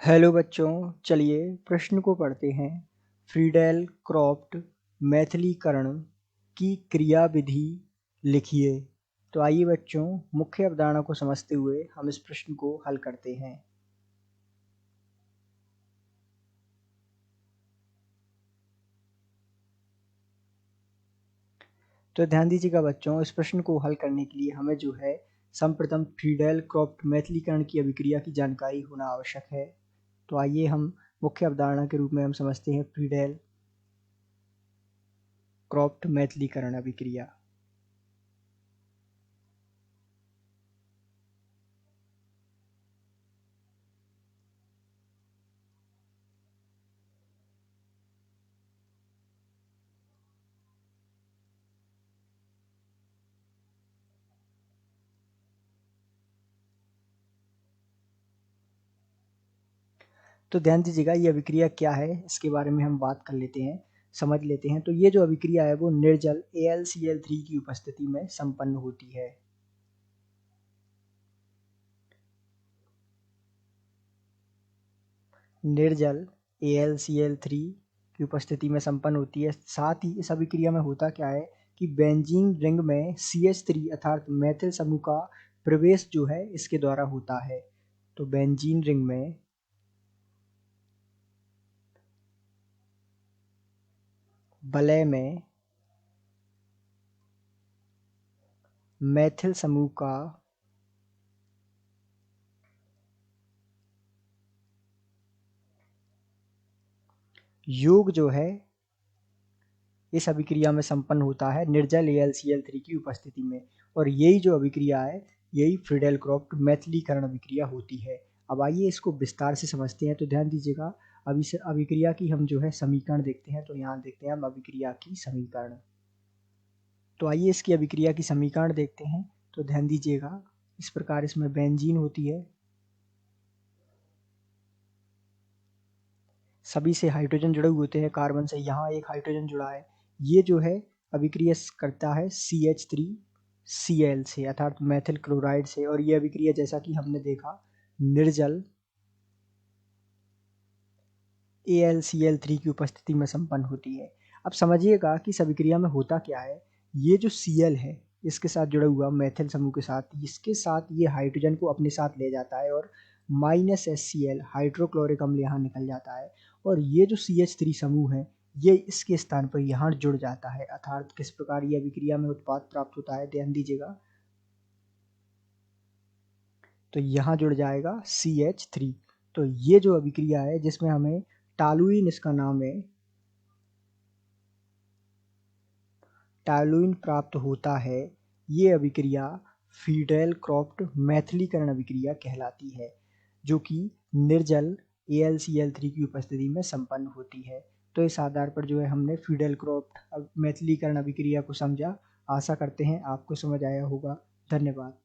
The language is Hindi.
हेलो बच्चों, चलिए प्रश्न को पढ़ते हैं। फ्रीडेल क्रॉफ्ट मैथिलीकरण की क्रियाविधि लिखिए। तो आइए बच्चों, मुख्य अवधारणा को समझते हुए हम इस प्रश्न को हल करते हैं। तो ध्यान दीजिएगा बच्चों, इस प्रश्न को हल करने के लिए हमें जो है सर्वप्रथम फ्रीडेल क्रॉफ्ट मैथिलीकरण की अभिक्रिया की जानकारी होना आवश्यक है। तो आइए हम मुख्य अवधारणा के रूप में हम समझते हैं फ्रीडेल क्रॉफ्ट मैथिलीकरण अभिक्रिया। तो ध्यान दीजिएगा, ये अभिक्रिया क्या है इसके बारे में हम बात कर लेते हैं, समझ लेते हैं। तो ये जो अभिक्रिया है वो निर्जल AlCl3 की उपस्थिति में संपन्न होती है। निर्जल AlCl3 की उपस्थिति में संपन्न होती है। साथ ही इस अभिक्रिया में होता क्या है कि बेंजीन रिंग में CH3 अर्थात मैथिल समूह का प्रवेश जो है इसके द्वारा होता है। तो बेंजीन रिंग में वलय में मैथिल समूह का योग जो है इस अभिक्रिया में संपन्न होता है निर्जल AlCl3 की उपस्थिति में। और यही जो अभिक्रिया है यही फ्रीडेल क्रॉफ्ट मैथिलीकरण अभिक्रिया होती है। अब आइए इसको विस्तार से समझते हैं। तो ध्यान दीजिएगा, अभी से अभिक्रिया की हम जो है समीकरण देखते हैं। तो यहाँ देखते हैं हम अभिक्रिया की समीकरण। तो आइए इसकी अभिक्रिया की समीकरण देखते हैं। तो ध्यान दीजिएगा, इस प्रकार इसमें बेंजीन होती है, सभी से हाइड्रोजन जुड़े हुए होते हैं, कार्बन से यहाँ एक हाइड्रोजन जुड़ा है। ये जो है अभिक्रिया करता है CH3Cl से अर्थात मैथिल क्लोराइड से। और ये अभिक्रिया जैसा कि हमने देखा निर्जल AlCl3 की उपस्थिति में संपन्न होती है। अब समझिएगा कि इस अभिक्रिया में होता क्या है। ये जो Cl है इसके साथ जुड़ा हुआ मैथिल समूह के साथ, इसके साथ ये हाइड्रोजन को अपने साथ ले जाता है और -HCl हाइड्रोक्लोरिक अम्ल यहाँ निकल जाता है। और ये जो CH3 समूह है ये इसके स्थान पर यहाँ जुड़ जाता है। अर्थात किस प्रकार ये अभिक्रिया में उत्पाद प्राप्त होता है, ध्यान दीजिएगा। तो यहाँ जुड़ जाएगा CH3। तो ये जो अभिक्रिया है जिसमें हमें टालुइन इसका नाम है, टालुइन प्राप्त होता है, ये अभिक्रिया फ्रीडेल क्रॉफ्ट मैथिलीकरण अभिक्रिया कहलाती है, जो कि निर्जल AlCl3 की उपस्थिति में संपन्न होती है। तो इस आधार पर जो है हमने फ्रीडेल क्रॉफ्ट मैथिलीकरण अभिक्रिया को समझा। आशा करते हैं आपको समझ आया होगा। धन्यवाद।